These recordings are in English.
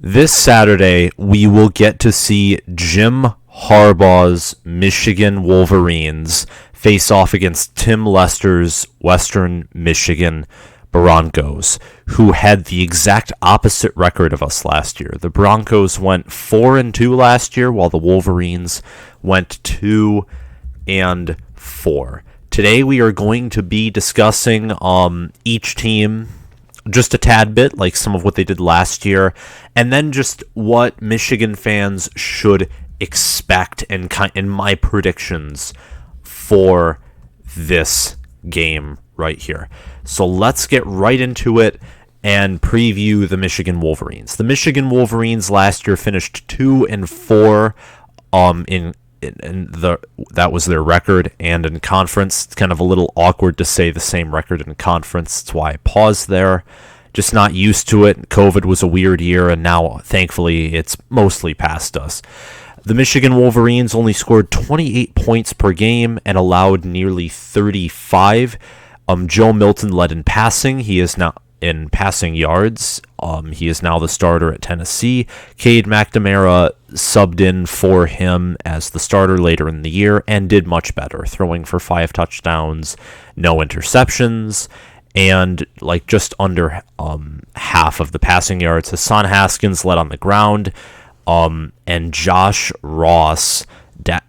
This Saturday, we will get to see Jim Harbaugh's Michigan Wolverines face off against Tim Lester's Western Michigan Broncos, who had the exact opposite record of us last year. The Broncos went 4-2 last year, while the Wolverines went 2-4. Today, we are going to be discussing each team just a tad bit, like some of what they did last year, and then just what Michigan fans should expect and my predictions for this game right here. So let's get right into it and preview the Michigan Wolverines. The Michigan Wolverines last year finished 2-4 that was their record, and in conference. It's kind of a little awkward to say the same record in conference. That's why I paused there. Just not used to it. COVID was a weird year, and now, thankfully, it's mostly past us. The Michigan Wolverines only scored 28 points per game and allowed nearly 35. Joe Milton led in passing. He is now in passing yards. He is now the starter at Tennessee. Cade McNamara subbed in for him as the starter later in the year and did much better, throwing for 5 touchdowns, no interceptions, and just under half of the passing yards. Hassan Haskins led on the ground, and Josh Ross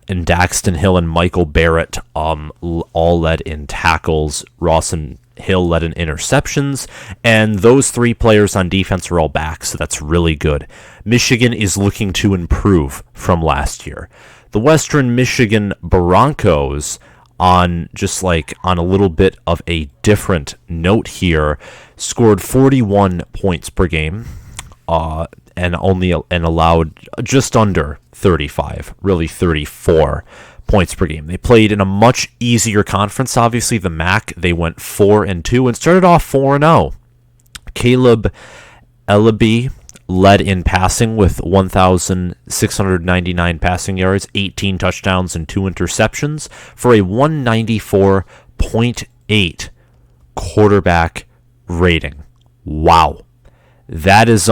and Daxton Hill and Michael Barrett all led in tackles. Ross and Hill led in interceptions, and those 3 players on defense are all back, so that's really good. Michigan is looking to improve from last year. The Western Michigan Broncos, on a little bit of a different note here, scored 41 points per game, and allowed just under 35, really 34 points per game. They played in a much easier conference. Obviously, the MAC, they went 4-2 and started off 4-0. Caleb Ellaby led in passing with 1,699 passing yards, 18 touchdowns, and 2 interceptions for a 194.8 quarterback rating. Wow. That is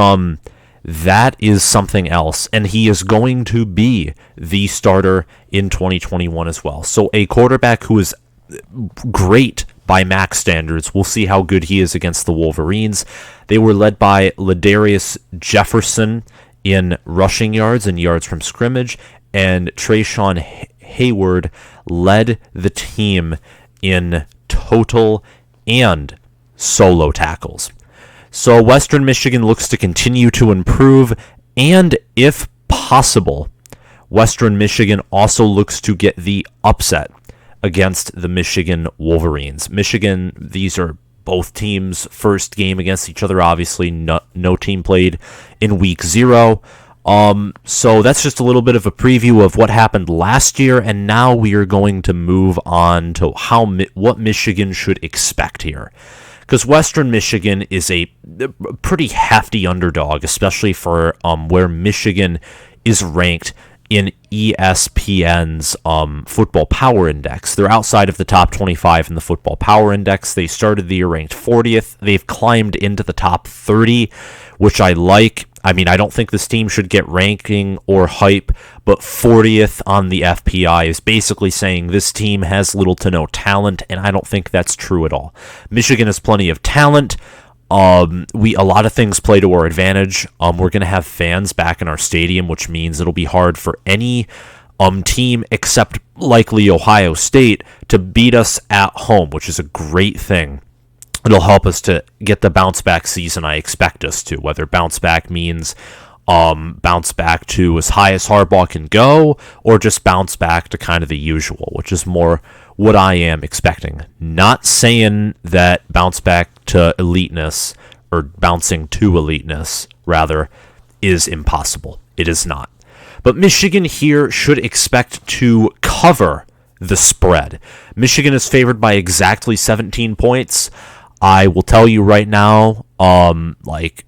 something else, and he is going to be the starter in 2021 as well. So a quarterback who is great by MAC standards. We'll see how good he is against the Wolverines. They were led by Ladarius Jefferson in rushing yards and yards from scrimmage, and Trayshawn Hayward led the team in total and solo tackles. So Western Michigan looks to continue to improve, and if possible, Western Michigan also looks to get the upset against the Michigan Wolverines. Michigan, these are both teams' first game against each other. Obviously, no team played in week 0. So that's just a little bit of a preview of what happened last year, and now we are going to move on to what Michigan should expect here. Because Western Michigan is a pretty hefty underdog, especially for where Michigan is ranked in ESPN's Football Power Index. They're outside of the top 25 in the Football Power Index. They started the year ranked 40th. They've climbed into the top 30, which I like. I mean, I don't think this team should get ranking or hype, but 40th on the FPI is basically saying this team has little to no talent, and I don't think that's true at all. Michigan has plenty of talent. A lot of things play to our advantage. We're going to have fans back in our stadium, which means it'll be hard for any team except likely Ohio State to beat us at home, which is a great thing. It'll help us to get the bounce back season I expect us to. Whether bounce back means bounce back to as high as Harbaugh can go, or just bounce back to kind of the usual, which is more what I am expecting. Not saying that bounce back to eliteness, or bouncing to eliteness, rather, is impossible. It is not. But Michigan here should expect to cover the spread. Michigan is favored by exactly 17 points. I will tell you right now,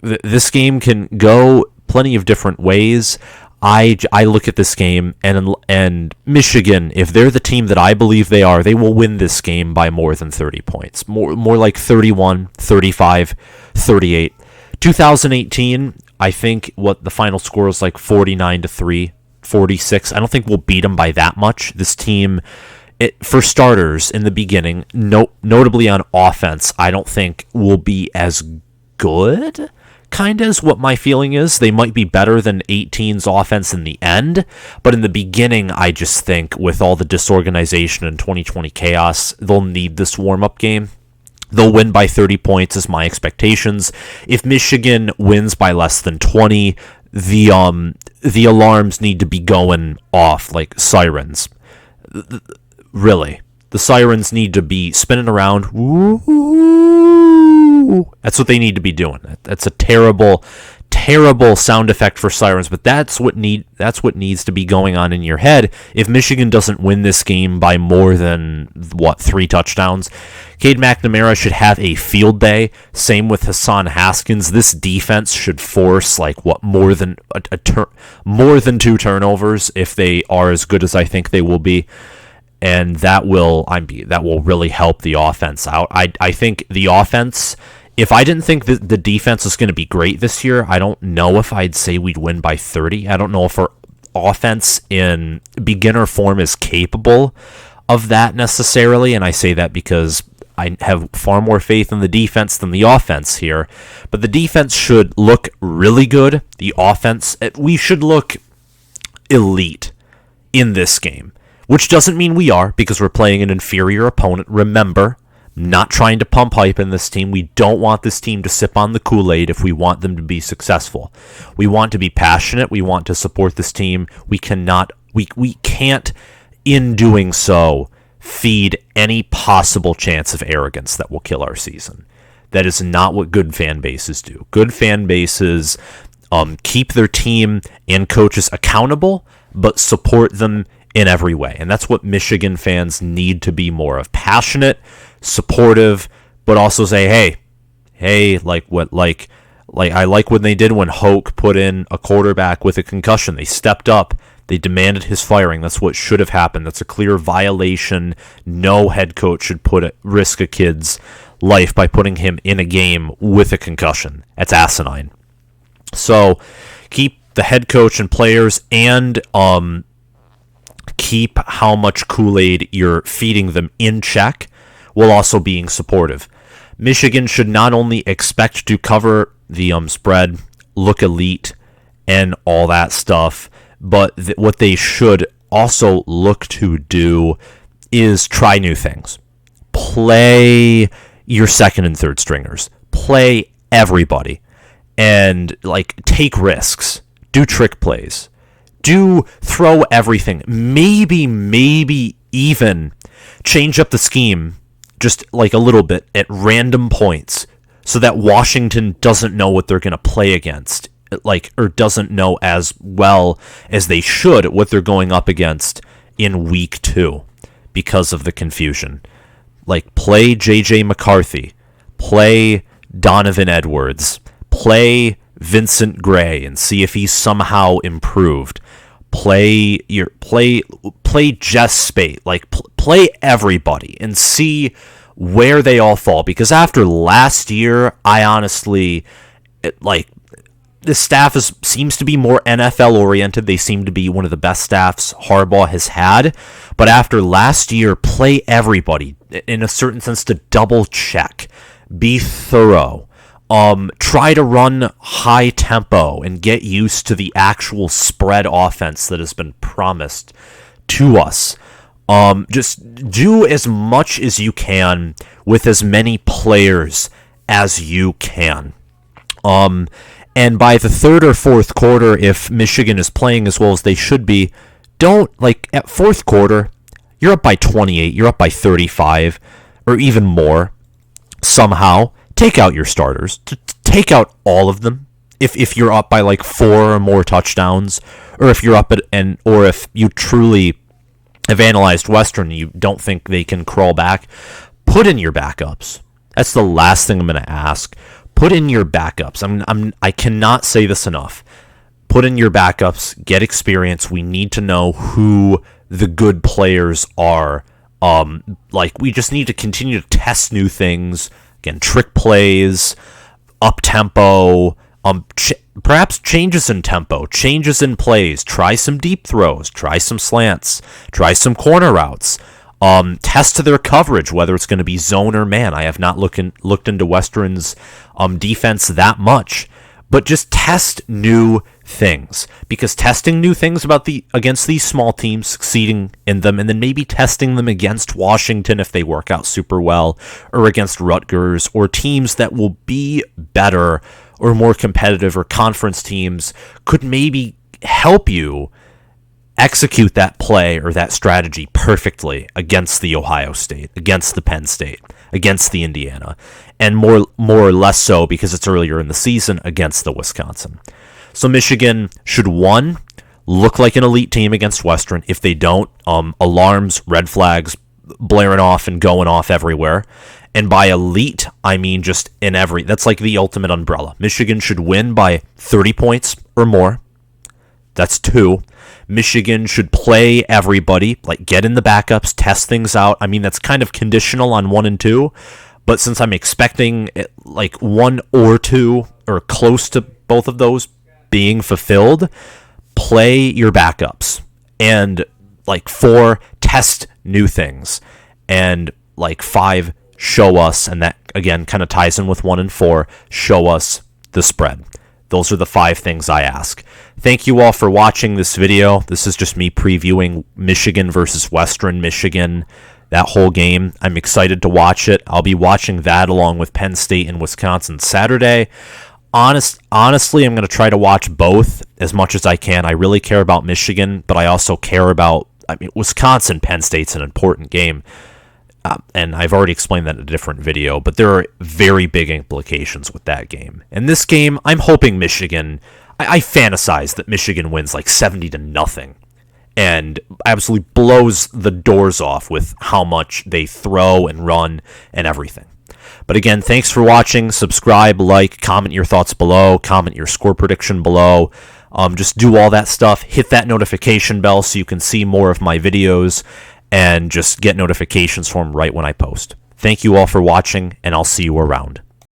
this game can go plenty of different ways. I look at this game, and Michigan, if they're the team that I believe they are, they will win this game by more than 30 points. More like 31, 35, 38. 2018, I think what the final score is like 49-3, 46. I don't think we'll beat them by that much. This team, for starters, in the beginning, notably on offense, I don't think will be as good, kind of is what my feeling is. They might be better than 18's offense in the end, but in the beginning, I just think with all the disorganization and 2020 chaos, they'll need this warm-up game. They'll win by 30 points is my expectations. If Michigan wins by less than 20, the alarms need to be going off like sirens. Really. The sirens need to be spinning around. Ooh. That's what they need to be doing. That's a terrible, terrible sound effect for sirens, but that's what needs to be going on in your head. If Michigan doesn't win this game by more than 3 touchdowns, Cade McNamara should have a field day. Same with Hassan Haskins. This defense should force more than 2 turnovers if they are as good as I think they will be. And that will really help the offense out. I think the offense, if I didn't think that the defense was going to be great this year, I don't know if I'd say we'd win by 30. I don't know if our offense in beginner form is capable of that necessarily, and I say that because I have far more faith in the defense than the offense here. But the defense should look really good. The offense, we should look elite in this game. Which doesn't mean we are, because we're playing an inferior opponent. Remember, not trying to pump hype in this team. We don't want this team to sip on the Kool-Aid if we want them to be successful. We want to be passionate. We want to support this team. We can't, in doing so, feed any possible chance of arrogance that will kill our season. That is not what good fan bases do. Good fan bases keep their team and coaches accountable, but support them in every way. And that's what Michigan fans need to be more of. Passionate, supportive, but also say, hey, I like what they did when Hoke put in a quarterback with a concussion. They stepped up. They demanded his firing. That's what should have happened. That's a clear violation. No head coach should risk a kid's life by putting him in a game with a concussion. That's asinine. So keep the head coach and players and keep how much Kool-Aid you're feeding them in check while also being supportive. Michigan should not only expect to cover the spread, look elite, and all that stuff, but what they should also look to do is try new things. Play your second and third stringers. Play everybody. And take risks. Do trick plays. Do throw everything. Maybe even change up the scheme just a little bit at random points so that Washington doesn't know what they're going to play against, or doesn't know as well as they should what they're going up against in week 2 because of the confusion. Play J.J. McCarthy. Play Donovan Edwards. Play Vincent Gray and see if he's somehow improved. Play Jess Spate, play everybody and see where they all fall. Because after last year, I honestly, the staff seems to be more NFL oriented. They seem to be one of the best staffs Harbaugh has had. But after last year, play everybody in a certain sense to double check, be thorough. Try to run high tempo and get used to the actual spread offense that has been promised to us. Just do as much as you can with as many players as you can. And by the third or fourth quarter, if Michigan is playing as well as they should be, at fourth quarter, you're up by 28, you're up by 35, or even more, somehow. Take out your starters. Take out all of them. If you're up by 4 or more touchdowns, or if you're up or if you truly have analyzed Western and you don't think they can crawl back, put in your backups. That's the last thing I'm going to ask. Put in your backups. I cannot say this enough. Put in your backups. Get experience. We need to know who the good players are. We just need to continue to test new things. Again, trick plays, up-tempo, perhaps changes in tempo, changes in plays, try some deep throws, try some slants, try some corner routes. Test their coverage, whether it's going to be zone or man. I have not looked into Western's defense that much, but just test new things, because testing new things against these small teams, succeeding in them, and then maybe testing them against Washington if they work out super well, or against Rutgers, or teams that will be better or more competitive, or conference teams, could maybe help you execute that play or that strategy perfectly against the Ohio State, against the Penn State, against the Indiana, and more or less so, because it's earlier in the season, against the Wisconsin. So Michigan should, one, look like an elite team against Western. If they don't, alarms, red flags blaring off and going off everywhere. And by elite, I mean just in that's like the ultimate umbrella. Michigan should win by 30 points or more. That's 2. Michigan should play everybody, like get in the backups, test things out. I mean, that's kind of conditional on 1 and 2, but since I'm expecting like 1 or 2 or close to both of those being fulfilled, play your backups. And like 4, test new things. And like 5, show us, and that again kind of ties in with 1 and 4, show us the spread. Those are the 5 things I ask. Thank you all for watching this video. This is just me previewing Michigan versus Western Michigan, that whole game. I'm excited to watch it. I'll be watching that along with Penn State and Wisconsin Saturday. Honestly, I'm going to try to watch both as much as I can. I really care about Michigan, but I also care about, Wisconsin Penn State's an important game. And I've already explained that in a different video, but there are very big implications with that game. And this game, I'm hoping Michigan, I fantasize that Michigan wins like 70-0 and absolutely blows the doors off with how much they throw and run and everything. But again, thanks for watching. Subscribe, like, comment your thoughts below, comment your score prediction below. Just do all that stuff. Hit that notification bell so you can see more of my videos and just get notifications for them right when I post. Thank you all for watching, and I'll see you around.